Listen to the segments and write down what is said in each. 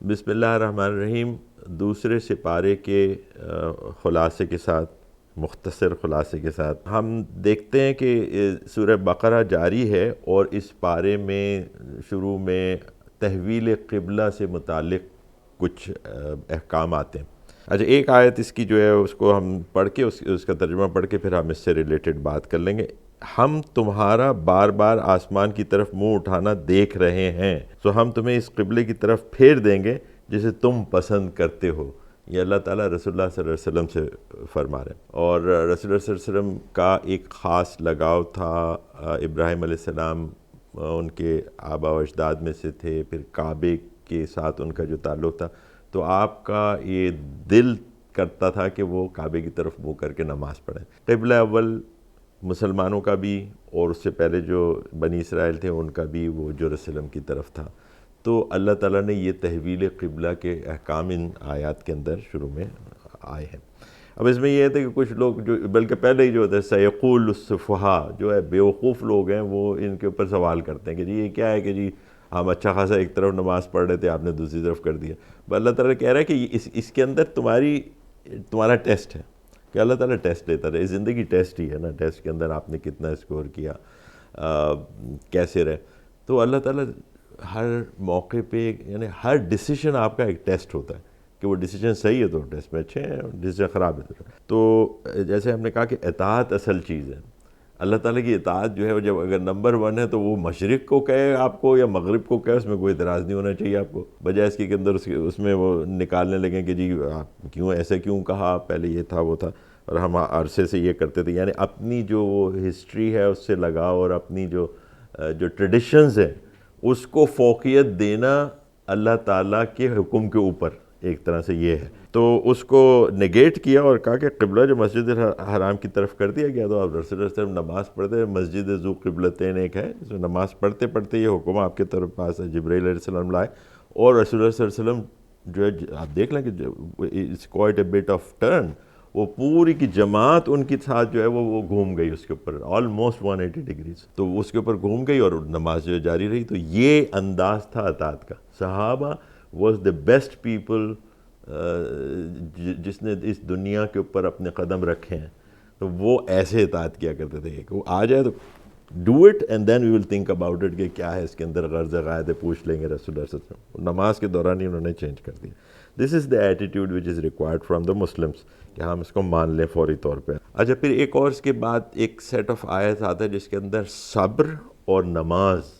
بسم اللہ الرحمن الرحیم۔ دوسرے سپارے کے خلاصے کے ساتھ، مختصر خلاصے کے ساتھ ہم دیکھتے ہیں کہ سورہ بقرہ جاری ہے اور اس پارے میں شروع میں تحویل قبلہ سے متعلق کچھ احکام آتے ہیں۔ اچھا، ایک آیت اس کی جو ہے اس کو ہم پڑھ کے اس کا ترجمہ پڑھ کے پھر ہم اس سے ریلیٹڈ بات کر لیں گے۔ ہم تمہارا بار بار آسمان کی طرف منہ اٹھانا دیکھ رہے ہیں، تو ہم تمہیں اس قبلے کی طرف پھیر دیں گے جسے تم پسند کرتے ہو۔ یہ اللہ تعالیٰ رسول اللہ صلی اللہ علیہ وسلم سے فرما رہے ہیں، اور رسول اللہ صلی اللہ علیہ وسلم کا ایک خاص لگاؤ تھا ابراہیم علیہ السلام ان کے آبا و اجداد میں سے تھے، پھر کعبے کے ساتھ ان کا جو تعلق تھا، تو آپ کا یہ دل کرتا تھا کہ وہ کعبے کی طرف منہ کر کے نماز پڑھیں۔ قبلہ اول مسلمانوں کا بھی اور اس سے پہلے جو بنی اسرائیل تھے ان کا بھی وہ جو رسول کی طرف تھا۔ تو اللہ تعالیٰ نے یہ تحویل قبلہ کے احکام ان آیات کے اندر شروع میں آئے ہیں۔ اب اس میں یہ ہے کہ کچھ لوگ جو بلکہ پہلے ہی جو ہوتا ہے سیقول السفہاء، جو ہے بیوقوف لوگ ہیں، وہ ان کے اوپر سوال کرتے ہیں کہ جی یہ کیا ہے کہ جی ہم اچھا خاصا ایک طرف نماز پڑھ رہے تھے، آپ نے دوسری طرف کر دیا۔ اللہ تعالیٰ کہہ رہا ہے کہ اس کے اندر تمہارا ٹیسٹ ہے، کہ اللہ تعالیٰ ٹیسٹ لیتا رہے۔ زندگی ٹیسٹ ہی ہے نا، ٹیسٹ کے اندر آپ نے کتنا اسکور کیا، کیسے رہے۔ تو اللہ تعالیٰ ہر موقع پہ یعنی ہر ڈیسیشن آپ کا ایک ٹیسٹ ہوتا ہے کہ وہ ڈیسیشن صحیح ہے تو ٹیسٹ میں اچھے ہیں، ڈیسیشن خراب ہے تو جیسے ہم نے کہا کہ اطاعت اصل چیز ہے۔ اللہ تعالیٰ کی اطاعت جو ہے وہ جب اگر نمبر 1 ہے تو وہ مشرق کو کہے آپ کو یا مغرب کو کہے، اس میں کوئی اعتراض نہیں ہونا چاہیے آپ کو، بجائے اس کے اندر اس میں وہ نکالنے لگیں کہ جی آپ کیوں ایسے کیوں کہا، پہلے یہ تھا وہ تھا، اور ہم عرصے سے یہ کرتے تھے۔ یعنی اپنی جو وہ ہسٹری ہے اس سے لگاؤ اور اپنی جو ٹریڈیشنز ہیں اس کو فوقیت دینا اللہ تعالیٰ کے حکم کے اوپر ایک طرح سے یہ ہے۔ تو اس کو نگیٹ کیا اور کہا کہ قبلہ جو مسجد حرام کی طرف کر دیا گیا، تو آپ رسول اللہ صلی اللہ علیہ وسلم نماز پڑھتے، مسجد ذو قبلتین ایک ہے جس میں نماز پڑھتے پڑھتے یہ حکم آپ کے طرف پاس ہے، جبرائیل علیہ السلام لائے، اور رسول اللہ صلی اللہ علیہ وسلم جو ہے آپ دیکھ لیں کہ it's quite a bit of turn, وہ پوری کی جماعت ان کے ساتھ جو ہے وہ گھوم گئی اس کے اوپر آلموسٹ 180 ڈگریز، تو اس کے اوپر گھوم گئی اور نماز جو جاری رہی۔ تو یہ انداز تھا اطاعت کا۔ صحابہ واز دا بیسٹ پیپل جس نے اس دنیا کے اوپر اپنے قدم رکھے ہیں، تو وہ ایسے اطاعت کیا کرتے تھے کہ وہ آ جائے تو do it and then we will think about it کہ کیا ہے اس کے اندر غرض غائد، پوچھ لیں گے رسول اللہ صلی اللہ علیہ وسلم۔ نماز کے دوران ہی انہوں نے چینج کر دیا۔ This is the attitude which is required from the Muslims, کہ ہم اس کو مان لیں فوری طور پہ۔ اچھا، پھر ایک اور اس کے بعد ایک سیٹ آف آیت آتا ہے جس کے اندر صبر اور نماز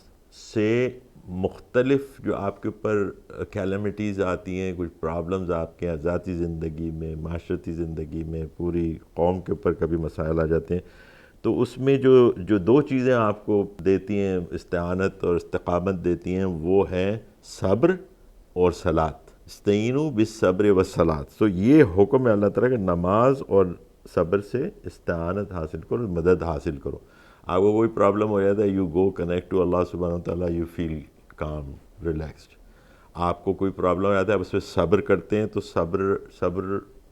سے مختلف جو آپ کے اوپر کیلمٹیز آتی ہیں، کچھ پرابلمز آپ کے ذاتی زندگی میں، معاشرتی زندگی میں، پوری قوم کے اوپر کبھی مسائل آ جاتے ہیں، تو اس میں جو 2 چیزیں آپ کو دیتی ہیں، استعانت اور استقامت دیتی ہیں، وہ ہے صبر اور صلاۃ۔ استعینوا بالصبر والصلاۃ۔ تو یہ حکم ہے اللہ تعالیٰ کہ نماز اور صبر سے استعانت حاصل کرو، مدد حاصل کرو۔ آپ کو کوئی پرابلم ہو جاتا ہے، یو گو کنیکٹ ٹو اللہ سبحانہ و تعالیٰ، یو فیل کام، ریلیکسڈ۔ آپ کو کوئی پرابلم ہو جاتا ہے، آپ اس پہ صبر کرتے ہیں، تو صبر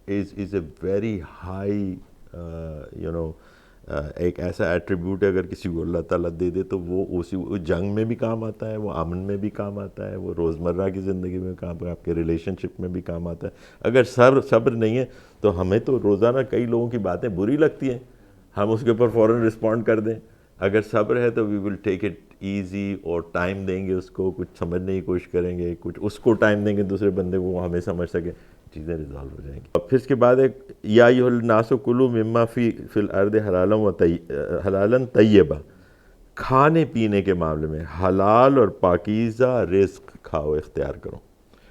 از اے ویری ہائی ایک ایسا ایٹریبیوٹ ہے، اگر کسی کو اللہ تعالیٰ دے دے تو وہ جنگ میں بھی کام آتا ہے، وہ امن میں بھی کام آتا ہے، وہ روزمرہ کی زندگی میں کام آتا ہے، آپ کے ریلیشن شپ میں بھی کام آتا ہے۔ اگر صبر نہیں ہے تو ہمیں تو روزانہ کئی لوگوں کی باتیں بری لگتی ہیں، ہم اس کے اوپر فوراً رسپونڈ کر دیں۔ اگر صبر ہے تو وی ول ٹیک اٹ ایزی، اور ٹائم دیں گے اس کو، کچھ سمجھنے کی کوشش کریں گے، کچھ اس کو ٹائم دیں گے دوسرے بندے کو، ہمیں سمجھ سکے، چیزیں ریزالو ہو جائیں گی۔ اور پھر اس کے بعد ایک یا ایھا الناس کلوا مما فی الارض حلالا طیبا، کھانے پینے کے معاملے میں حلال اور پاکیزہ رزق کھاؤ، اختیار کرو۔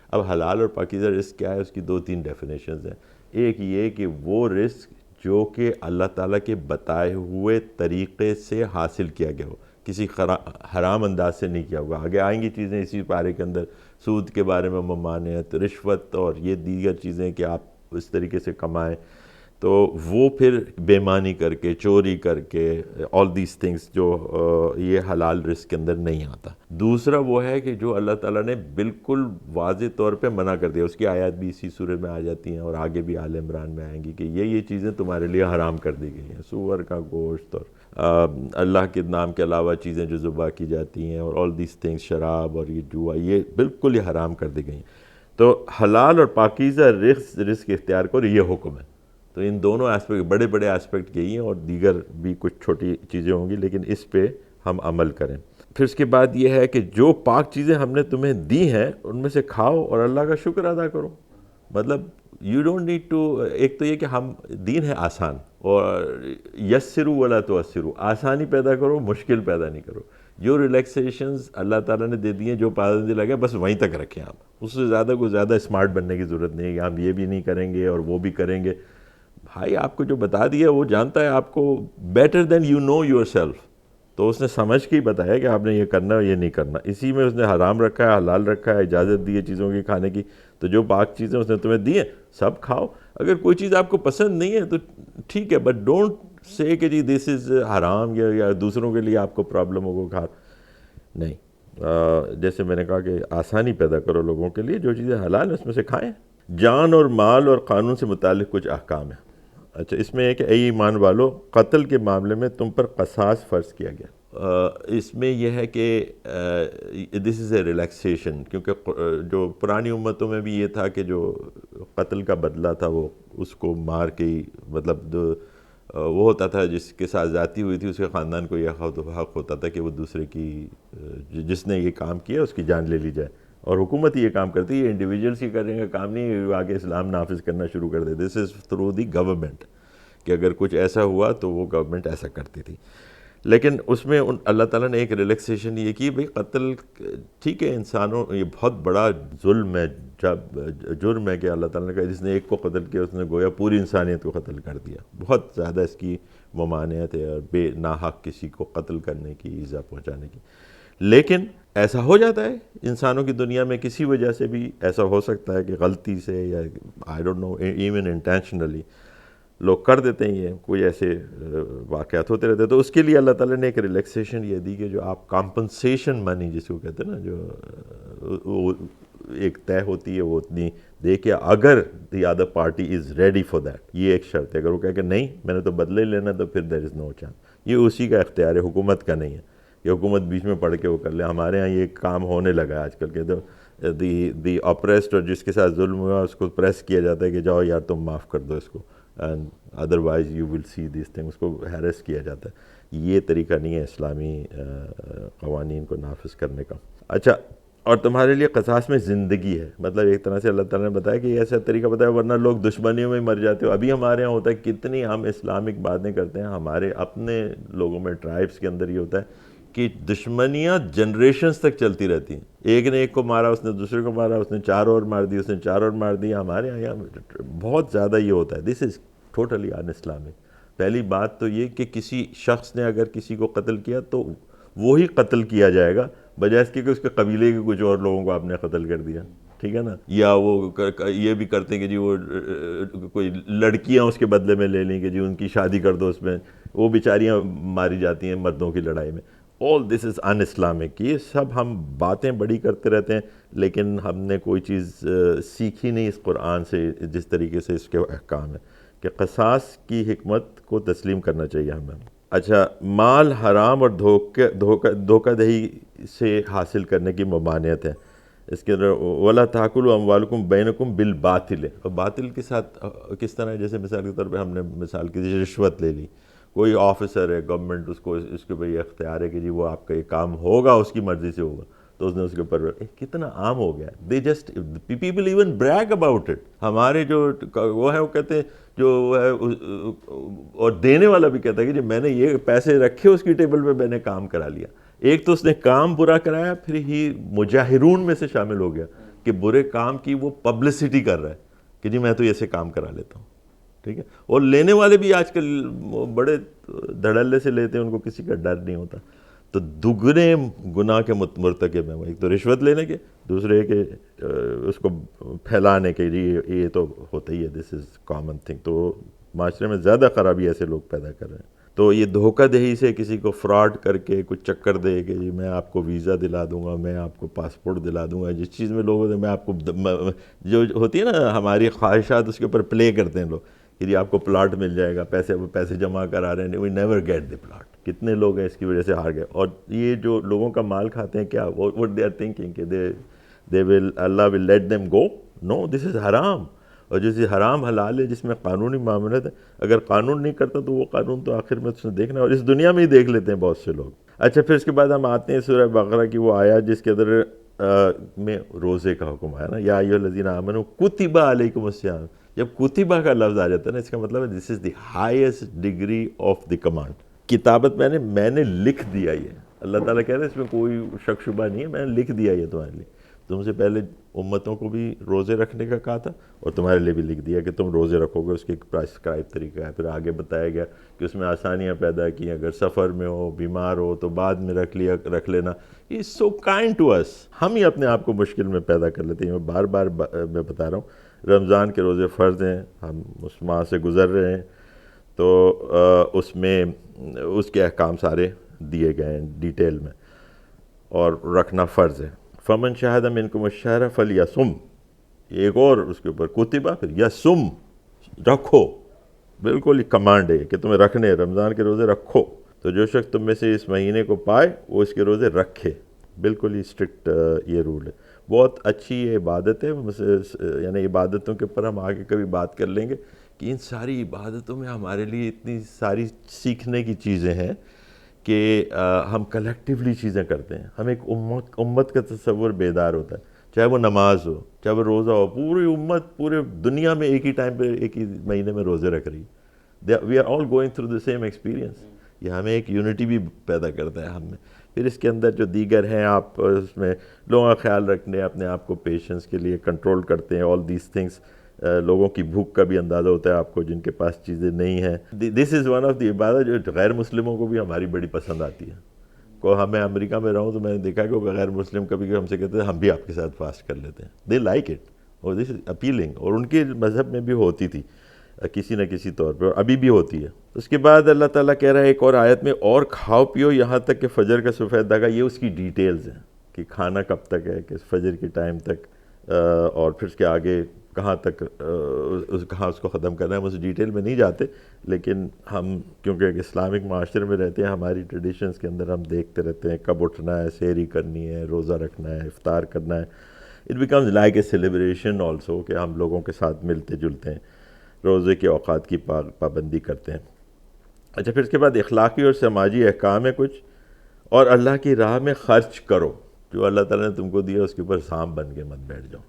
اب حلال اور پاکیزہ رزق کیا ہے، اس کی 2-3 ڈیفینیشنز ہیں۔ ایک یہ کہ وہ رزق جو کہ اللہ تعالیٰ کے بتائے ہوئے طریقے سے حاصل کیا گیا ہو، کسی حرام انداز سے نہیں کیا ہوگا۔ آگے آئیں گی چیزیں اسی پارے کے اندر، سود کے بارے میں ممانعت، رشوت اور یہ دیگر چیزیں کہ آپ اس طریقے سے کمائیں، تو وہ پھر بے ایمانی کر کے، چوری کر کے، آل دیز تھنگس جو یہ حلال رزق کے اندر نہیں آتا۔ دوسرا وہ ہے کہ جو اللہ تعالیٰ نے بالکل واضح طور پہ منع کر دیا، اس کی آیات بھی اسی سورہ میں آ جاتی ہیں اور آگے بھی آل عمران میں آئیں گی کہ یہ چیزیں تمہارے لیے حرام کر دی گئی ہیں، سور کا گوشت اور اللہ کے نام کے علاوہ چیزیں جو ذبح کی جاتی ہیں، اور آل دیز تھنگس، شراب اور یہ جوا، یہ بالکل ہی حرام کر دی گئی ہیں۔ تو حلال اور پاکیزہ رزق اختیار کرو، یہ حکم ہے۔ تو ان دونوں اسپیکٹ، بڑے بڑے اسپیکٹ یہی ہیں، اور دیگر بھی کچھ چھوٹی چیزیں ہوں گی، لیکن اس پہ ہم عمل کریں۔ پھر اس کے بعد یہ ہے کہ جو پاک چیزیں ہم نے تمہیں دی ہیں ان میں سے کھاؤ اور اللہ کا شکر ادا کرو۔ مطلب یو ڈونٹ نیڈ ٹو، ایک تو یہ کہ ہم دین ہے آسان، اور یسروا ولا تعسروا، آسانی پیدا کرو، مشکل پیدا نہیں کرو۔ جو ریلیکسیشنز اللہ تعالیٰ نے دے دی ہیں، جو پابندی لگے، بس وہیں تک رکھیں آپ، اس سے زیادہ کوئی زیادہ اسمارٹ بننے کی ضرورت نہیں ہے کہ ہم یہ بھی نہیں کریں گے اور وہ بھی کریں گے۔ بھائی آپ کو جو بتا دیا وہ جانتا ہے آپ کو better than you know yourself, تو اس نے سمجھ کے ہی بتایا کہ آپ نے یہ کرنا ہے اور یہ نہیں کرنا۔ اسی میں اس نے حرام رکھا ہے، حلال رکھا ہے، اجازت دی ہے چیزوں کی کھانے کی۔ تو جو پاک چیزیں اس نے تمہیں دی ہیں سب کھاؤ۔ اگر کوئی چیز آپ کو پسند نہیں ہے تو ٹھیک ہے، بٹ ڈونٹ سے کہ جی دس از حرام، یا دوسروں کے لیے آپ کو پرابلم ہوگا کھا نہیں۔ جیسے میں نے کہا کہ آسانی پیدا کرو لوگوں کے لیے، جو چیزیں حلال ہیں اس میں سے کھائیں۔ جان اور مال اور قانون سے متعلق کچھ احکام ہیں۔ اچھا، اس میں ہے کہ اے ایمان والو، قتل کے معاملے میں تم پر قصاص فرض کیا گیا۔ اس میں یہ ہے کہ دس از اے ریلیکسیشن، کیونکہ جو پرانی امتوں میں بھی یہ تھا کہ جو قتل کا بدلہ تھا وہ اس کو مار کے ہی، مطلب وہ ہوتا تھا جس کے ساتھ زیادتی ہوئی تھی اس کے خاندان کو یہ حق ہوتا تھا کہ وہ دوسرے کی، جس نے یہ کام کیا اس کی جان لے لی جائے، اور حکومت یہ کام کرتی ہے، انڈیویجولس ہی کرنے کا کام نہیں ہے، آگے اسلام نافذ کرنا شروع کر دے۔ دس از تھرو دی گورنمنٹ، کہ اگر کچھ ایسا ہوا تو وہ گورنمنٹ ایسا کرتی تھی۔ لیکن اس میں اللہ تعالیٰ نے ایک ریلیکسیشن یہ کی، بھئی قتل ٹھیک ہے، انسانوں، یہ بہت بڑا ظلم ہے، جرم ہے کہ اللہ تعالیٰ نے کہا جس نے ایک کو قتل کیا اس نے گویا پوری انسانیت کو قتل کر دیا۔ بہت زیادہ اس کی ممانعت ہے، اور بے ناحق کسی کو قتل کرنے کی، ایذا پہنچانے کی۔ لیکن ایسا ہو جاتا ہے انسانوں کی دنیا میں، کسی وجہ سے بھی ایسا ہو سکتا ہے کہ غلطی سے، یا I don't know even intentionally لوگ کر دیتے ہیں، یہ کوئی ایسے واقعات ہوتے رہتے ہیں۔ تو اس کے لیے اللہ تعالیٰ نے ایک ریلیکسیشن یہ دی کہ جو آپ کمپنسیشن منی جس کو کہتے ہیں نا، جو ایک طے ہوتی ہے وہ اتنی دے کے، اگر the other party is ready for that, یہ ایک شرط ہے۔ اگر وہ کہے کہ نہیں میں نے تو بدلے لینا، تو پھر دیر از نو چانس۔ یہ اسی کا اختیار ہے، حکومت کا نہیں ہے کہ حکومت بیچ میں پڑھ کے وہ کر لے۔ ہمارے ہاں یہ کام ہونے لگا ہے آج کل کے، تو دی اپریسڈ، اور جس کے ساتھ ظلم ہوا اس کو پریس کیا جاتا ہے کہ جاؤ یار تم معاف کر دو اس کو، and otherwise you will see this thing, اس کو ہیرس کیا جاتا ہے۔ یہ طریقہ نہیں ہے اسلامی قوانین کو نافذ کرنے کا۔ اچھا، اور تمہارے لیے قصاص میں زندگی ہے، مطلب ایک طرح سے اللہ تعالیٰ نے بتایا کہ یہ ایسا طریقہ بتایا، ورنہ لوگ دشمنیوں میں مر جاتے ہو۔ ابھی ہمارے ہاں ہوتا ہے، کتنی ہم اسلامک باتیں کرتے ہیں، ہمارے اپنے لوگوں میں، ٹرائبس کے اندر یہ ہوتا ہے کہ دشمنیاں جنریشنز تک چلتی رہتی ہیں۔ ایک نے ایک کو مارا، اس نے دوسرے کو مارا، اس نے چار اور مار دی، اس نے چار اور مار دی۔ ہمارے یہاں بہت زیادہ یہ ہوتا ہے۔ This is totally in Islamic. پہلی بات تو یہ کہ کسی شخص نے اگر کسی کو قتل کیا تو وہی قتل کیا جائے گا، بجائے اس کے کہ اس کے قبیلے کے کچھ اور لوگوں کو آپ نے قتل کر دیا، ٹھیک ہے نا۔ یا وہ یہ بھی کرتے ہیں کہ جی وہ کوئی لڑکیاں اس کے بدلے میں لے لیں کہ جی ان کی شادی کر دو، اس میں وہ بیچاریاں ماری جاتی ہیں مردوں کی لڑائی میں۔ آل دس از ان اسلامک۔ یہ سب ہم باتیں بڑی کرتے رہتے ہیں، لیکن ہم نے کوئی چیز سیکھی نہیں اس قرآن سے، جس طریقے سے اس کے احکام ہیں کہ قصاص کی حکمت کو تسلیم کرنا چاہیے ہمیں۔ اچھا، مال حرام اور دھوکہ دہی سے حاصل کرنے کی ممانعت ہے۔ اس کے اندر وَلَا تَأْكُلُوا أَمْوَالَكُمْ بَيْنَكُمْ بِالْبَاطِلِ، اور باطل کے ساتھ کس طرح، جیسے مثال کے طور پہ ہم نے مثال کی جیسے رشوت لے لی، کوئی آفیسر ہے گورنمنٹ، اس کو اس کے بھائی اختیار ہے کہ جی وہ آپ کا یہ کام ہوگا اس کی مرضی سے ہوگا، تو اس نے اس کے اوپر کتنا عام ہو گیا ہے۔ They just people even brag about it. ہمارے جو وہ ہیں وہ کہتے ہیں، جو ہے، اور دینے والا بھی کہتا ہے کہ جی میں نے یہ پیسے رکھے اس کی ٹیبل پہ، میں نے کام کرا لیا۔ ایک تو اس نے کام برا کرایا، پھر ہی مجاہرون میں سے شامل ہو گیا کہ برے کام کی وہ پبلسٹی کر رہا ہے کہ جی میں تو ایسے کام کرا لیتا ہوں، ٹھیک ہے۔ اور لینے والے بھی آج کل بڑے دھڑلے سے لیتے ہیں، ان کو کسی کا ڈر نہیں ہوتا۔ تو دگنے گناہ کے مرتکب ہیں وہ، ایک تو رشوت لینے کے، دوسرے کہ اس کو پھیلانے کے، جی یہ تو ہوتا ہی ہے، دس از کامن تھنگ۔ تو معاشرے میں زیادہ خرابی ایسے لوگ پیدا کر رہے ہیں۔ تو یہ دھوکہ دہی سے کسی کو فراڈ کر کے کچھ چکر دے کہ جی میں آپ کو ویزا دلا دوں گا، میں آپ کو پاسپورٹ دلا دوں گا، جس چیز میں لوگ میں آپ کو جو ہوتی ہے نا ہماری خواہشات، اس کے اوپر پلے کرتے ہیں لوگ کہ جی آپ کو پلاٹ مل جائے گا، پیسے جمع کرا رہے ہیں، we never get the plot. کتنے لوگ ہیں اس کی وجہ سے ہار گئے۔ اور یہ جو لوگوں کا مال کھاتے ہیں، کیا what they are thinking کہ they will Allah will let them go، نو دس از حرام. اور جیسے حرام حلال ہے جس میں قانونی معاملات ہے, اگر قانون نہیں کرتا تو وہ قانون تو آخر میں اس نے دیکھنا ہے, اور اس دنیا میں ہی دیکھ لیتے ہیں بہت سے لوگ. اچھا پھر اس کے بعد ہم آتے ہیں سورہ بقرہ کی وہ آیات جس کے اندر میں روزے کا حکم آیا نا, یا ایھا الذین آمنوا کتب علیکم الصیام. جب کتبہ کا لفظ آ جاتا ہے نا, اس کا مطلب ہے this is the highest degree of the command. کتابت میں نے لکھ دیا یہ, اللہ تعالیٰ کہہ رہے ہیں اس میں کوئی شک شبہ نہیں ہے, میں نے لکھ دیا یہ تمہارے لیے. تم سے پہلے امتوں کو بھی روزے رکھنے کا کہا تھا, اور تمہارے لیے بھی لکھ دیا کہ تم روزے رکھو گے, اس کی ایک پرسکرائب طریقہ ہے. پھر آگے بتایا گیا کہ اس میں آسانیاں پیدا کی, اگر سفر میں ہو, بیمار ہو تو بعد میں رکھ لینا. یہ سو کائنڈ ٹو اس. ہم ہی اپنے آپ کو مشکل میں پیدا کر لیتے ہیں. میں بار بار میں بتا رہا ہوں, رمضان کے روزے فرض ہیں, ہم اس ماہ سے گزر رہے ہیں, تو اس میں اس کے احکام سارے دیے گئے ہیں ڈیٹیل میں, اور رکھنا فرض ہے. فمن شاہد منکم الشہر فلیصم, ایک اور اس کے اوپر کتبہ, پھر یصم, رکھو. بالکل ہی کمانڈ ہے کہ تمہیں رکھنے, رمضان کے روزے رکھو. تو جو شخص تم میں سے اس مہینے کو پائے وہ اس کے روزے رکھے. بالکل ہی اسٹرکٹ یہ رول ہے. بہت اچھی یہ عبادت ہے, یعنی عبادتوں کے اوپر ہم آگے کبھی بات کر لیں گے کہ ان ساری عبادتوں میں ہمارے لیے اتنی ساری سیکھنے کی چیزیں ہیں کہ ہم کلیکٹیولی چیزیں کرتے ہیں. ہم ایک امت کا تصور بیدار ہوتا ہے, چاہے وہ نماز ہو, چاہے وہ روزہ ہو. پوری امت پورے دنیا میں ایک ہی ٹائم پہ ایک ہی مہینے میں روزے رکھ رہی ہے. We are all going through the same experience. یہ ہمیں ایک یونٹی بھی پیدا کرتا ہے ہم میں. پھر اس کے اندر جو دیگر ہیں, آپ اس میں لوگوں کا خیال رکھنے, اپنے آپ کو پیشنس کے لیے کنٹرول کرتے ہیں. All these things. لوگوں کی بھوک کا بھی اندازہ ہوتا ہے آپ کو, جن کے پاس چیزیں نہیں ہیں. دس از ون آف دی عبادت جو غیر مسلموں کو بھی ہماری بڑی پسند آتی ہے. میں امریکہ میں رہا ہوں تو میں نے دیکھا کہ وہ غیر مسلم کبھی ہم سے کہتے ہیں ہم بھی آپ کے ساتھ فاسٹ کر لیتے ہیں. دے لائک اٹ, اور دس از اپیلنگ. اور ان کے مذہب میں بھی ہوتی تھی کسی نہ کسی طور پہ, اور ابھی بھی ہوتی ہے. اس کے بعد اللہ تعالیٰ کہہ رہا ہے ایک اور آیت میں, اور کھاؤ پیو یہاں تک کہ فجر کا سفید داغا. یہ اس کی ڈیٹیلز ہیں کہ کھانا کب تک ہے, کہ فجر کی ٹائم تک, اور پھر اس کے آگے کہاں تک کہاں اس کو ختم کرنا ہے. ہم اس ڈیٹیل میں نہیں جاتے, لیکن ہم کیونکہ ایک اسلامک معاشرے میں رہتے ہیں, ہماری ٹریڈیشنز کے اندر ہم دیکھتے رہتے ہیں کب اٹھنا ہے, سحری کرنی ہے, روزہ رکھنا ہے, افطار کرنا ہے. It becomes like a celebration also کہ ہم لوگوں کے ساتھ ملتے جلتے ہیں, روزے کے اوقات کی پابندی کرتے ہیں. اچھا پھر اس کے بعد اخلاقی اور سماجی احکام ہے کچھ, اور اللہ کی راہ میں خرچ کرو. جو اللہ تعالیٰ نے تم کو دیا اس کے اوپر سانپ بن کے مت بیٹھ جاؤ.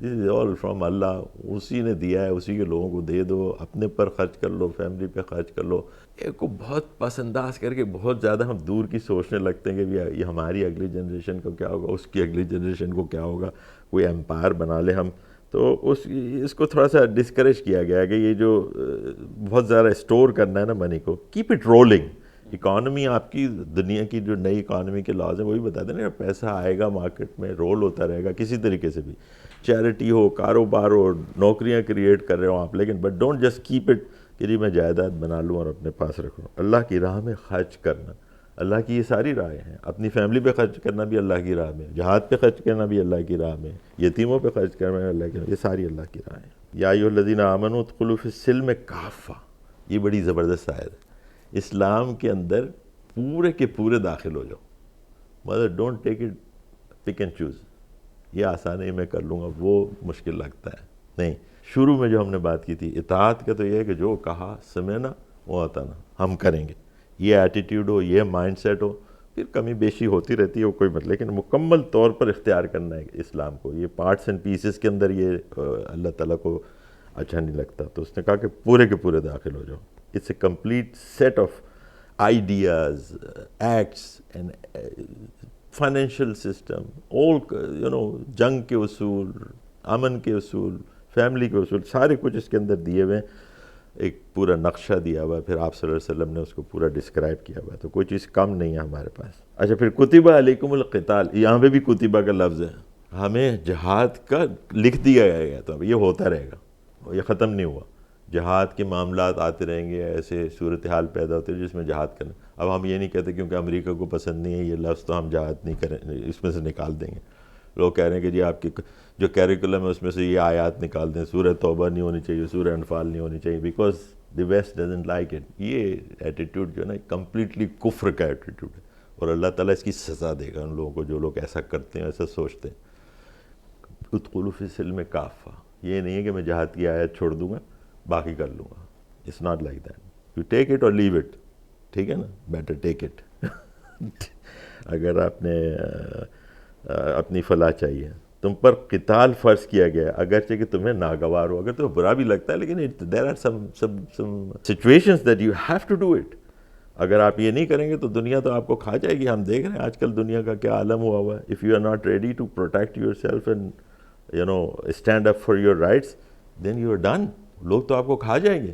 دس از آل فرام اللہ. اسی نے دیا ہے, اسی کے لوگوں کو دے دو. اپنے پر خرچ کر لو, فیملی پہ خرچ کر لو. ایک کو بہت پس انداز کر کے بہت زیادہ ہم دور کی سوچنے لگتے ہیں کہ یہ ہماری اگلی جنریشن کو کیا ہوگا, اس کی اگلی جنریشن کو کیا ہوگا, کوئی امپائر بنا لے ہم. تو اس کو تھوڑا سا ڈسکریج کیا گیا ہے کہ یہ جو بہت زیادہ اسٹور کرنا ہے نا منی کو, کیپ اٹ رولنگ. اکانومی آپ کی دنیا کی جو نئی اکانومی کے لاز ہیں وہی بتاتے ہیں نا, پیسہ آئے گا مارکیٹ میں, رول ہوتا رہے گا کسی طریقے سے بھی, چیریٹی ہو, کاروبار ہو, نوکریاں کریٹ کر رہے ہوں آپ, لیکن but don't just keep it کہ جی میں جائیداد بنا لوں اور اپنے پاس رکھوں. اللہ کی راہ میں خرچ کرنا, اللہ کی یہ ساری راہیں ہیں. اپنی فیملی پہ خرچ کرنا بھی اللہ کی راہ میں, جہاد پہ خرچ کرنا بھی اللہ کی راہ میں, یتیموں پہ خرچ کرنا بھی اللہ کی راہ میں. یہ ساری اللہ کی راہیں. یا ایھا الذین آمنوا ادخلوا فی السلم کافہ. یہ بڑی زبردست آیت ہے. اسلام کے اندر پورے کے پورے داخل ہو جاؤ. مطلب don't take it pick and choose, یہ آسان ہے میں کر لوں گا, وہ مشکل لگتا ہے. نہیں, شروع میں جو ہم نے بات کی تھی اطاعت کا, تو یہ ہے کہ جو کہا سمعنا واطعنا, ہم کریں گے. یہ ایٹیٹیوڈ ہو, یہ مائنڈ سیٹ ہو. پھر کمی بیشی ہوتی رہتی ہے, وہ کوئی مطلب, لیکن مکمل طور پر اختیار کرنا ہے اسلام کو. یہ پارٹس اینڈ پیسز کے اندر یہ اللہ تعالیٰ کو اچھا نہیں لگتا. تو اس نے کہا کہ پورے کے پورے داخل ہو جاؤ. It's a complete set of ideas, acts and financial system, all جنگ کے اصول, امن کے اصول, فیملی کے اصول, سارے کچھ اس کے اندر دیے ہوئے ہیں. ایک پورا نقشہ دیا ہوا ہے, پھر آپ صلی اللہ علیہ وسلم نے اس کو پورا ڈسکرائب کیا ہوا ہے. تو کوئی چیز کم نہیں ہے ہمارے پاس. اچھا پھر کتب علیکم القتال, یہاں پہ بھی کتبہ کا لفظ ہے. ہمیں جہاد کا لکھ دیا گیا, تو یہ ہوتا رہے گا, یہ ختم نہیں ہوا. جہاد کے معاملات آتے رہیں گے, ایسے صورتحال پیدا ہوتے ہیں جس میں جہاد کرنا. اب ہم یہ نہیں کہتے کیونکہ امریکہ کو پسند نہیں ہے یہ لفظ تو ہم جہاد نہیں کریں, اس میں سے نکال دیں گے. لوگ کہہ رہے ہیں کہ جی آپ کی جو کیریکولم ہے اس میں سے یہ آیات نکال دیں, سورہ توبہ نہیں ہونی چاہیے, سورہ انفال نہیں ہونی چاہیے, because the west doesn't like it. یہ ایٹیٹیوڈ جو ہے نا کمپلیٹلی کفر کا ایٹیٹیوڈ ہے, اور اللہ تعالیٰ اس کی سزا دے گا ان لوگوں کو جو لوگ ایسا کرتے ہیں, ایسا سوچتے ہیں. ادخلوا فی السلم کافہ، یہ نہیں ہے کہ میں جہاد کی آیت چھوڑ دوں گا باقی کر لوں گا. It's not like that. You take it اور لیو اٹ. ٹھیک ہے نا، بیٹر ٹیک اٹ. اگر آپ نے اپنی فلاح چاہیے، تم پر قتال فرض کیا گیا ہے، اگرچہ کہ تمہیں ناگوار ہو، اگر تمہیں برا بھی لگتا ہے، لیکن there are some situations that you have to do it. اگر آپ یہ نہیں کریں گے تو دنیا تو آپ کو کھا جائے گی. ہم دیکھ رہے ہیں آج کل دنیا کا کیا عالم ہوا ہوا ہے. If you are not ready to protect yourself and stand up for your rights, then you are done. لوگ تو آپ کو کھا جائیں گے.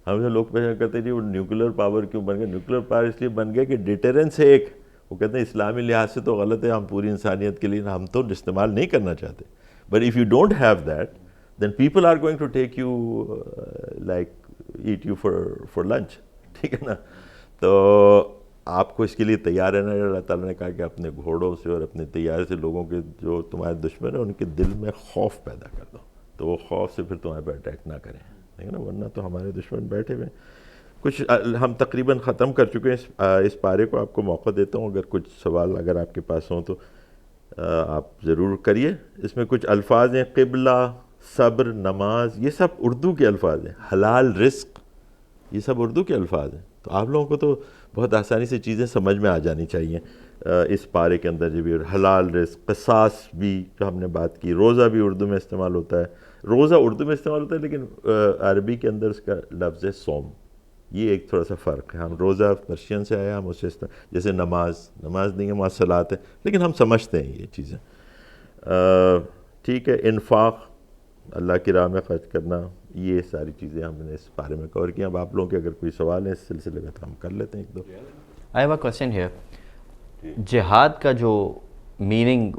ہم جو لوگ پہچان کرتے ہیں جی وہ نیوکلیر پاور کیوں بن گیا. نیوکلیر پاور اس لیے بن گیا کہ ڈیٹرنس ہے ایک. وہ کہتے ہیں اسلامی لحاظ سے تو غلط ہے، ہم پوری انسانیت کے لیے ہم تو استعمال نہیں کرنا چاہتے. But if you don't have that then people are going to take you like eat you for lunch. ٹھیک ہے نا. تو آپ کو اس کے لیے تیار رہنا ہے. اللہ تعالیٰ نے کہا کہ اپنے گھوڑوں سے اور اپنے طیارے سے لوگوں کے جو تمہارے دشمن ہیں ان کے دل میں خوف پیدا کر دو، تو وہ خوف سے پھر تمہارے پہ اٹیک نہ کریں. ٹھیک ہے نا، ورنہ تو ہمارے دشمن بیٹھے ہوئے. کچھ ہم تقریباً ختم کر چکے ہیں اس پارے کو. آپ کو موقع دیتا ہوں اگر کچھ سوال اگر آپ کے پاس ہوں تو آپ ضرور کریے. اس میں کچھ الفاظ ہیں، قبلہ، صبر، نماز، یہ سب اردو کے الفاظ ہیں. حلال رزق، یہ سب اردو کے الفاظ ہیں. تو آپ لوگوں کو تو بہت آسانی سے چیزیں سمجھ میں آ جانی چاہیے اس پارے کے اندر. جو بھی حلال رزق، قصاص بھی جو ہم نے بات کی، روزہ بھی اردو میں استعمال ہوتا ہے. روزہ اردو میں استعمال ہوتا ہے لیکن عربی کے اندر اس کا لفظ ہے صوم. یہ ایک تھوڑا سا فرق ہے. ہم روزہ پرشین سے آیا، ہم اسے جیسے نماز نہیں ہے، مواصلات ہے، لیکن ہم سمجھتے ہیں یہ چیزیں. ٹھیک ہے. انفاق، اللہ کی راہ میں خرچ کرنا، یہ ساری چیزیں ہم نے اس بارے میں کور کی. اب آپ لوگوں کے اگر کوئی سوال ہے اس سلسلے میں تو ہم کر لیتے ہیں ایک دو. I have a question here. جہاد کا جو میننگ،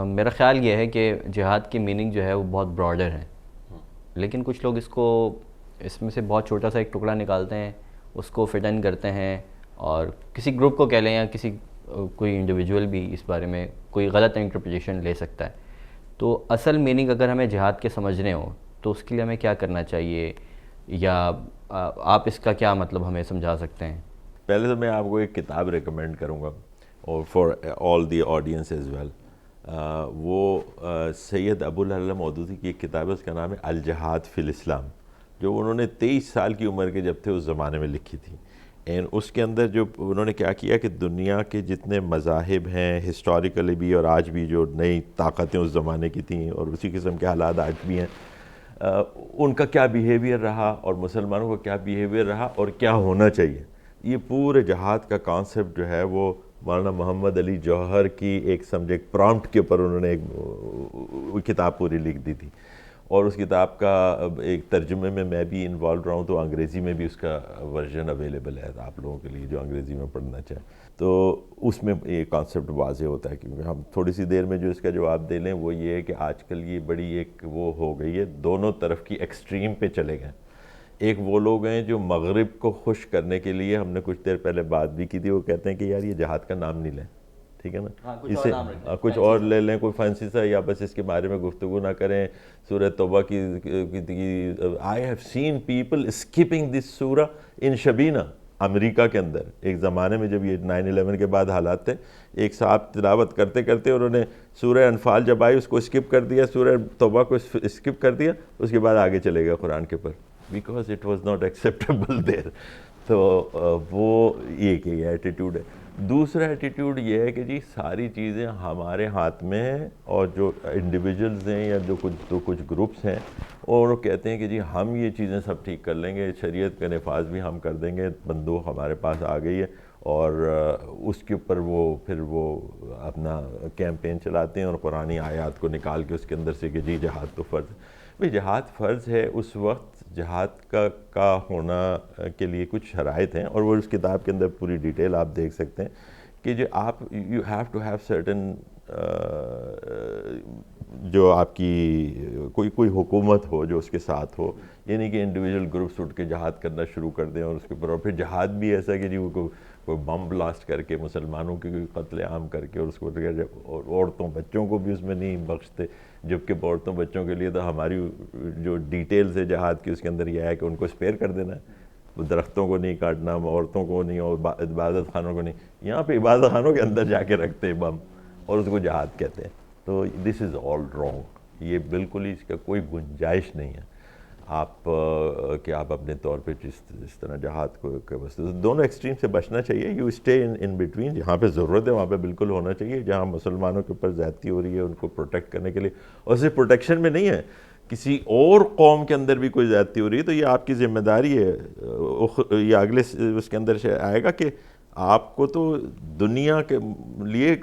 میرا خیال یہ ہے کہ جہاد کی میننگ جو ہے وہ بہت براڈر ہے، لیکن کچھ لوگ اس میں سے بہت چھوٹا سا ایک ٹکڑا نکالتے ہیں، اس کو فٹ ان کرتے ہیں، اور کسی گروپ کو کہہ لیں یا کوئی انڈیویجول بھی اس بارے میں کوئی غلط انٹرپریٹیشن لے سکتا ہے. تو اصل میننگ اگر ہمیں جہاد کے سمجھنے ہو تو اس کے لیے ہمیں کیا کرنا چاہیے، یا آپ اس کا کیا مطلب ہمیں سمجھا سکتے ہیں؟ پہلے تو میں آپ کو ایک کتاب ریکمینڈ کروں گا، اور for all the audience as well. وہ سید ابو العلا مودودی کی ایک کتاب ہے، اس کا نام ہے الجہاد فی الاسلام، جو انہوں نے 23 سال کی عمر کے جب تھے اس زمانے میں لکھی تھی. اینڈ اس کے اندر جو انہوں نے کیا کیا کہ دنیا کے جتنے مذاہب ہیں ہسٹوریکلی بھی اور آج بھی، جو نئی طاقتیں اس زمانے کی تھیں اور اسی قسم کے حالات آج بھی ہیں، ان کا کیا بیہیویئر رہا اور مسلمانوں کا کیا بیہیویئر رہا اور کیا ہونا چاہیے. یہ پورے جہاد کا کانسیپٹ جو ہے وہ مولانا محمد علی جوہر کی ایک سمجھے ایک پرامپٹ کے اوپر انہوں نے ایک کتاب پوری لکھ دی تھی. اور اس کتاب کا ایک ترجمے میں بھی انوالو رہا ہوں، تو انگریزی میں بھی اس کا ورژن اویلیبل ہے آپ لوگوں کے لیے جو انگریزی میں پڑھنا چاہیں. تو اس میں یہ کانسیپٹ واضح ہوتا ہے. کیونکہ ہم تھوڑی سی دیر میں جو اس کا جواب دے لیں وہ یہ ہے کہ آج کل یہ بڑی ایک وہ ہو گئی ہے، دونوں طرف کی ایکسٹریم پہ چلے گئے. ایک وہ لوگ ہیں جو مغرب کو خوش کرنے کے لیے، ہم نے کچھ دیر پہلے بات بھی کی تھی، وہ کہتے ہیں کہ یار یہ جہاد کا نام نہیں لیں. ٹھیک ہے نا، اسے کچھ اور لے لیں، کوئی فینسی سا، یا بس اس کے بارے میں گفتگو نہ کریں. سورہ توبہ کی I have seen people skipping this سورہ ان شبینہ. امریکہ کے اندر ایک زمانے میں جب یہ 9/11 کے بعد حالات تھے، ایک صاحب تلاوت کرتے کرتے انہوں نے سورہ انفال جب آئی اس کو اسکپ کر دیا، سورہ توبہ کو اسکپ کر دیا، اس کے بعد آگے چلے گئے قرآن کے پر، because it was not acceptable there. تو وہ ایک یہ ایٹیٹیوڈ ہے. دوسرا ایٹیٹیوڈ یہ ہے کہ جی ساری چیزیں ہمارے ہاتھ میں ہیں، اور جو انڈیویجولز ہیں یا جو کچھ گروپس ہیں اور وہ کہتے ہیں کہ جی ہم یہ چیزیں سب ٹھیک کر لیں گے، شریعت کا نفاذ بھی ہم کر دیں گے، بندوق ہمارے پاس آ گئی ہے، اور اس کے اوپر پھر وہ اپنا کیمپین چلاتے ہیں اور قرآنی آیات کو نکال کے اس کے اندر سے کہ جی جہاد تو فرض ہے. بھئی جہاد فرض ہے اس وقت جہاد کا ہونا کے لیے کچھ شرائط ہیں، اور وہ اس کتاب کے اندر پوری ڈیٹیل آپ دیکھ سکتے ہیں کہ جو آپ you have to have certain, جو آپ کی کوئی حکومت ہو جو اس کے ساتھ ہو. یہ نہیں کہ انڈیویجول گروپس اٹھ کے جہاد کرنا شروع کر دیں اور اس کے اوپر، اور پھر جہاد بھی ایسا کہ جی وہ کوئی بم بلاسٹ کر کے مسلمانوں کی کوئی قتل عام کر کے، اور اس کو اور عورتوں بچوں کو بھی اس میں نہیں بخشتے. جبکہ عورتوں بچوں کے لیے تو ہماری جو ڈیٹیلز ہے جہاد کی اس کے اندر یہ ہے کہ ان کو اسپیئر کر دینا ہے. وہ درختوں کو نہیں کاٹنا، عورتوں کو نہیں، اور عبادت خانوں کو نہیں. یہاں پہ عبادت خانوں کے اندر جا کے رکھتے ہیں بم اور اس کو جہاد کہتے ہیں. تو دس از آل رانگ. یہ بالکل ہی اس کا کوئی گنجائش نہیں ہے آپ کہ آپ اپنے طور پہ اس طرح جہاد کو دونوں ایکسٹریم سے بچنا چاہیے. You stay in between. جہاں پہ ضرورت ہے وہاں پہ بالکل ہونا چاہیے. جہاں مسلمانوں کے اوپر زیادتی ہو رہی ہے ان کو پروٹیکٹ کرنے کے لیے, اور صرف پروٹیکشن میں نہیں ہے, کسی اور قوم کے اندر بھی کوئی زیادتی ہو رہی ہے تو یہ آپ کی ذمہ داری ہے. یہ اگلے اس کے اندر سے آئے گا کہ آپ کو تو دنیا کے لیے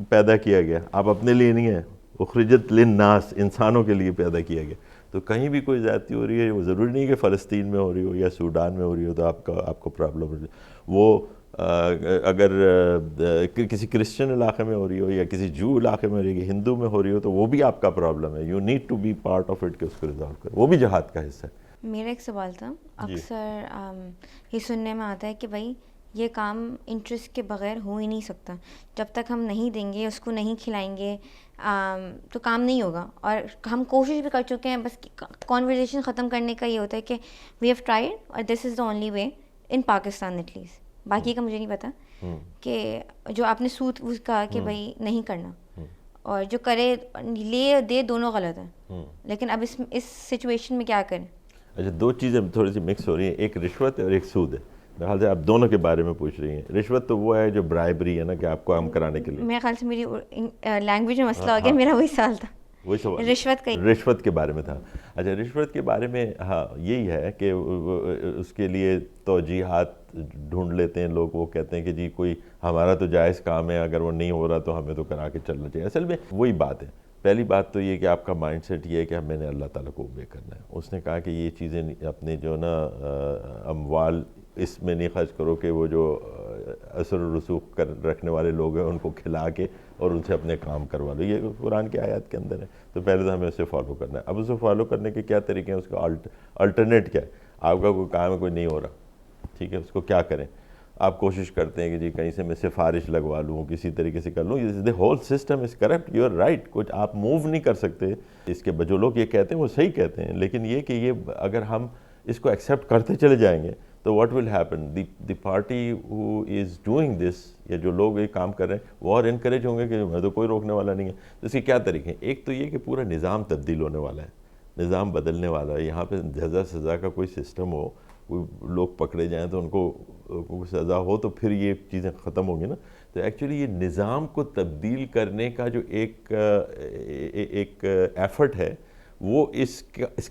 پیدا کیا گیا, آپ اپنے لیے نہیں ہیں. اخرجت للناس, انسانوں کے لیے پیدا کیا گیا. تو کہیں بھی کوئی زیادتی ہو رہی ہے, وہ ضروری نہیں کہ فلسطین میں ہو رہی ہو یا سوڈان میں ہو رہی ہو تو آپ کو پرابلم ہو رہی ہے. وہ اگر کسی کرسچن علاقے میں ہو رہی ہو یا کسی جو علاقے میں ہو رہی ہے, ہندو میں ہو رہی ہو, تو وہ بھی آپ کا پرابلم ہے. You need to be part of it کہ اس کو ریزالو کرے. وہ بھی جہاد کا حصہ ہے. میرا ایک سوال تھا, اکثر یہ سننے میں آتا ہے کہ بھائی یہ کام انٹرسٹ کے بغیر ہو ہی نہیں سکتا, جب تک ہم نہیں دیں گے, اس کو نہیں کھلائیں گے تو کام نہیں ہوگا. اور ہم کوشش بھی کر چکے ہیں, بس کانورزیشن ختم کرنے کا یہ ہوتا ہے کہ وی ہیو ٹرائیڈ اور this is the only way in Pakistan at least. باقی کا مجھے نہیں پتا کہ جو آپ نے سود کہا کہ بھائی نہیں کرنا, اور جو کرے لے دے دونوں غلط ہیں, لیکن اب اس سچویشن میں کیا کریں؟ اچھا, دو چیزیں تھوڑی سی مکس ہو رہی ہیں, ایک رشوت ہے اور ایک سود ہے. میرے خیال سے آپ دونوں کے بارے میں پوچھ رہی ہیں. رشوت تو وہ ہے جو برائبری ہے نا, کہ آپ کو کام کرانے کے لیے. میرے خیال سے میری لینگویج میں مسئلہ ہو گیا, میرا وہی سوال تھا, وہی سوال رشوت کے بارے میں تھا. اچھا, رشوت کے بارے میں ہاں یہی ہے کہ اس کے لیے توجیحات ڈھونڈ لیتے ہیں لوگ. وہ کہتے ہیں کہ جی کوئی ہمارا تو جائز کام ہے, اگر وہ نہیں ہو رہا تو ہمیں تو کرا کے چلنا چاہیے. اصل میں وہی بات ہے. پہلی بات تو یہ کہ آپ کا مائنڈ سیٹ یہ ہے کہ میں نے اللہ تعالیٰ کو اوبے کرنا ہے. اس نے کہا کہ یہ چیزیں اپنے جو نا اموال اس میں نہیں خرچ کرو کہ وہ جو اثر و رسوخ رکھنے والے لوگ ہیں ان کو کھلا کے اور ان سے اپنے کام کروا لو. یہ قرآن کی آیات کے اندر ہے. تو پہلے تو ہمیں اسے فالو کرنا ہے. اب اسے فالو کرنے کے کیا طریقے ہیں, اس کا الٹرنیٹ کیا ہے. آپ کا کوئی کام ہے, کوئی نہیں ہو رہا, ٹھیک ہے, اس کو کیا کریں. آپ کوشش کرتے ہیں کہ جی کہیں سے میں سفارش لگوا لوں, کسی طریقے سے کر لوں. The whole system is corrupt. You are right. کچھ آپ موو نہیں کر سکتے. اس کے جو لوگ یہ کہتے ہیں وہ صحیح کہتے ہیں, لیکن یہ کہ یہ اگر ہم اس کو ایکسیپٹ کرتے چلے جائیں گے تو what will happen, the party who is doing this, یا جو لوگ یہ کام کر رہے ہیں وہ اور انکریج ہوں گے کہ میں تو کوئی روکنے والا نہیں ہے. اس کے کیا طریقے ہیں. ایک تو یہ کہ پورا نظام تبدیل ہونے والا ہے, نظام بدلنے والا ہے. یہاں پہ جزا سزا کا کوئی سسٹم ہو, کوئی لوگ پکڑے جائیں تو ان کو سزا ہو, تو پھر یہ چیزیں ختم ہوں گی نا. تو ایکچولی یہ نظام کو تبدیل کرنے کا جو ایک ایفرٹ ہے وہ اس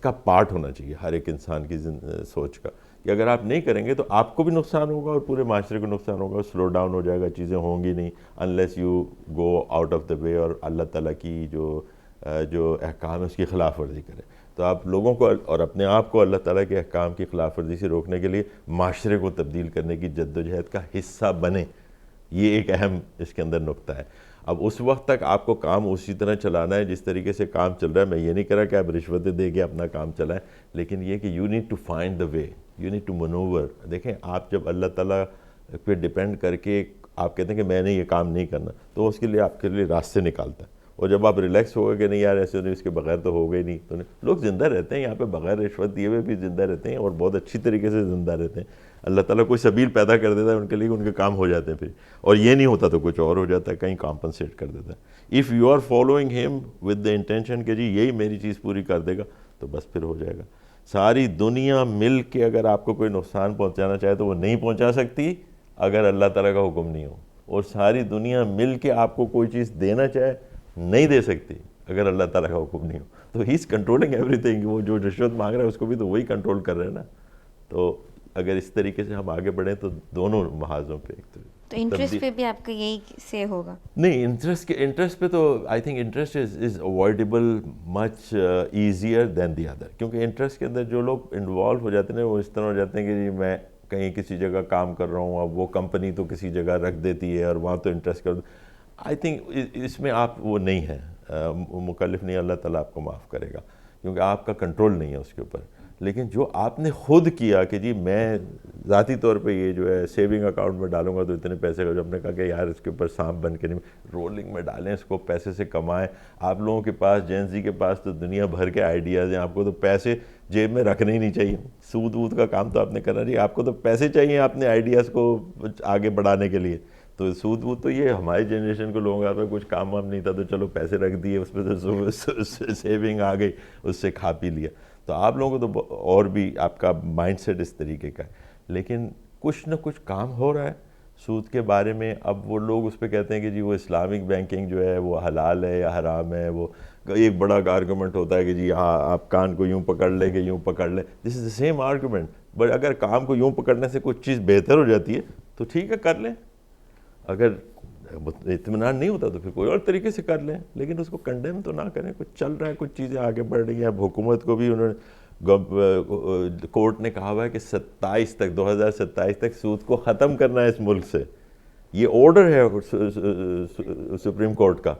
کا پارٹ ہونا چاہیے ہر ایک انسان کی سوچ کا, کہ اگر آپ نہیں کریں گے تو آپ کو بھی نقصان ہوگا اور پورے معاشرے کو نقصان ہوگا. سلو ڈاؤن ہو جائے گا, چیزیں ہوں گی نہیں unless you go out of the way اور اللہ تعالیٰ کی جو احکام ہے اس کی خلاف ورزی کرے. تو آپ لوگوں کو اور اپنے آپ کو اللہ تعالیٰ کے احکام کی خلاف ورزی سے روکنے کے لیے معاشرے کو تبدیل کرنے کی جد و جہد کا حصہ بنیں. یہ ایک اہم اس کے اندر نقطہ ہے. اب اس وقت تک آپ کو کام اسی طرح چلانا ہے جس طریقے سے کام چل رہا ہے. میں یہ نہیں کہہ رہا کہ آپ رشوتیں دے کے اپنا کام چلائیں, لیکن یہ کہ you need to find the way, you need to manoeuvre. دیکھیں, آپ جب اللہ تعالیٰ پہ ڈپینڈ کر کے آپ کہتے ہیں کہ میں نے یہ کام نہیں کرنا, تو اس کے لیے آپ کے لیے راستے نکالتا ہے. اور جب آپ ریلیکس ہو گئے کہ نہیں یار ایسے نہیں, اس کے بغیر تو ہو گئے نہیں, تو لوگ زندہ رہتے ہیں یہاں پہ بغیر رشوت دیے ہوئے بھی زندہ رہتے ہیں اور بہت اچھی طریقے سے زندہ رہتے ہیں. اللہ تعالیٰ کوئی سبیل پیدا کر دیتا ہے ان کے لیے, ان کے کام ہو جاتے ہیں پھر, اور یہ نہیں ہوتا تو کچھ اور ہو جاتا ہے, کہیں کمپنسیٹ کر دیتا ہے. If you are following him with the intention کہ جی یہی میری چیز پوری کر دے گا, تو بس پھر ہو جائے گا. ساری دنیا مل کے اگر آپ کو کوئی نقصان پہنچانا چاہے تو وہ نہیں پہنچا سکتی اگر اللہ تعالیٰ کا حکم نہیں ہو, اور ساری دنیا مل کے آپ کو کوئی چیز دینا چاہے نہیں دے سکتی اگر اللہ تعالیٰ کا حکم نہیں ہو. تو ہی از کنٹرولنگ ایوری تھنگ. وہ جو رشوت مانگ رہا ہے اس کو بھی تو وہی کنٹرول کر رہے ہیں نا. تو اگر اس طریقے سے ہم آگے بڑھیں تو دونوں محاذوں پہ ایک تو انٹرسٹ پہ بھی آپ کا یہی سے ہوگا. نہیں, انٹرسٹ پہ تو I think interest is avoidable much easier then the other. کیونکہ انٹرسٹ کے اندر جو لوگ انوالو ہو جاتے ہیں وہ اس طرح ہو جاتے ہیں کہ جی میں کہیں کسی جگہ کام کر رہا ہوں, اب وہ کمپنی تو کسی جگہ رکھ دیتی ہے اور وہاں تو انٹرسٹ کر. آئی تھنک اس میں آپ وہ نہیں ہیں, مکلف نہیں, اللہ تعالیٰ آپ کو معاف کرے گا کیونکہ آپ کا کنٹرول نہیں ہے اس کے اوپر. لیکن جو آپ نے خود کیا کہ جی میں ذاتی طور پہ یہ جو ہے سیونگ اکاؤنٹ میں ڈالوں گا تو اتنے پیسے کا, جو آپ نے کہا کہ یار اس کے اوپر سانپ بن کے نہیں, رولنگ میں ڈالیں, اس کو پیسے سے کمائیں. آپ لوگوں کے پاس, جین زی کے پاس تو دنیا بھر کے آئیڈیاز ہیں, آپ کو تو پیسے جیب میں رکھنے ہی نہیں چاہیے. سود وود کا کام تو آپ نے کرنا نہیں, آپ کو تو پیسے چاہیے اپنے آئیڈیاز کو آگے بڑھانے کے لیے. تو سود وود تو یہ ہماری جنریشن کو لوگوں کا کچھ کام وام نہیں تھا تو چلو پیسے رکھ دیے اس پہ تو سیونگ آ گئی, اس سے کھا پی لیا. تو آپ لوگوں کو تو اور بھی آپ کا مائنڈ سیٹ اس طریقے کا ہے. لیکن کچھ نہ کچھ کام ہو رہا ہے سود کے بارے میں. اب وہ لوگ اس پہ کہتے ہیں کہ جی وہ اسلامک بینکنگ جو ہے وہ حلال ہے یا حرام ہے. وہ ایک بڑا آرگومنٹ ہوتا ہے کہ جی ہاں آپ کان کو یوں پکڑ لیں کہ یوں پکڑ لیں. دس is the same argument. But اگر کام کو یوں پکڑنے سے کوئی چیز بہتر ہو جاتی ہے تو ٹھیک ہے کر لیں. اگر اطمینان نہیں ہوتا تو پھر کوئی اور طریقے سے کر لیں, لیکن اس کو کنڈیم تو نہ کریں. کچھ چل رہا ہے, کچھ چیزیں آگے بڑھ رہی ہیں. اب حکومت کو بھی انہوں نے, کورٹ نے کہا ہوا ہے کہ 2027 تک سود کو ختم کرنا ہے اس ملک سے. یہ آرڈر ہے سپریم کورٹ کا.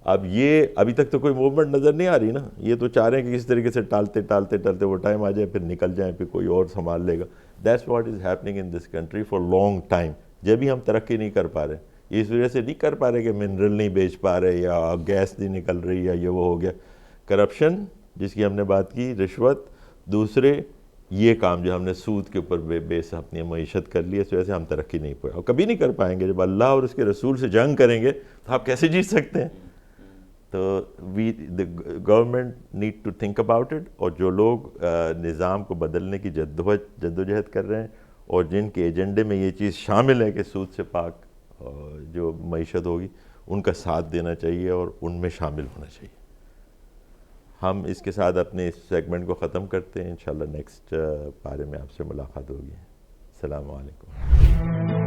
اب یہ ابھی تک تو کوئی موومنٹ نظر نہیں آ رہی نا. یہ تو چاہ رہے ہیں کہ کس طریقے سے ٹالتے وہ ٹائم آ جائے پھر نکل جائیں, پھر کوئی اور سنبھال لے گا. That's what is happening in this country for long time. جب بھی ہم ترقی نہیں کر پا رہے, اس وجہ سے نہیں کر پا رہے کہ منرل نہیں بیچ پا رہے یا گیس نہیں نکل رہی یا یہ وہ ہو گیا. کرپشن جس کی ہم نے بات کی, رشوت, دوسرے یہ کام جو ہم نے سود کے اوپر بیس اپنی معیشت کر لی, اس وجہ سے ہم ترقی نہیں پائے اور کبھی نہیں کر پائیں گے. جب اللہ اور اس کے رسول سے جنگ کریں گے تو آپ کیسے جیت سکتے ہیں؟ تو the government need to think about it. اور جو لوگ نظام کو بدلنے کی جدوجہد کر رہے ہیں اور جن کے ایجنڈے میں یہ چیز شامل ہے کہ سود سے پاک جو معیشت ہوگی, ان کا ساتھ دینا چاہیے اور ان میں شامل ہونا چاہیے. ہم اس کے ساتھ اپنے اس سیگمنٹ کو ختم کرتے ہیں. انشاءاللہ نیکسٹ پارے میں آپ سے ملاقات ہوگی. السلام علیکم.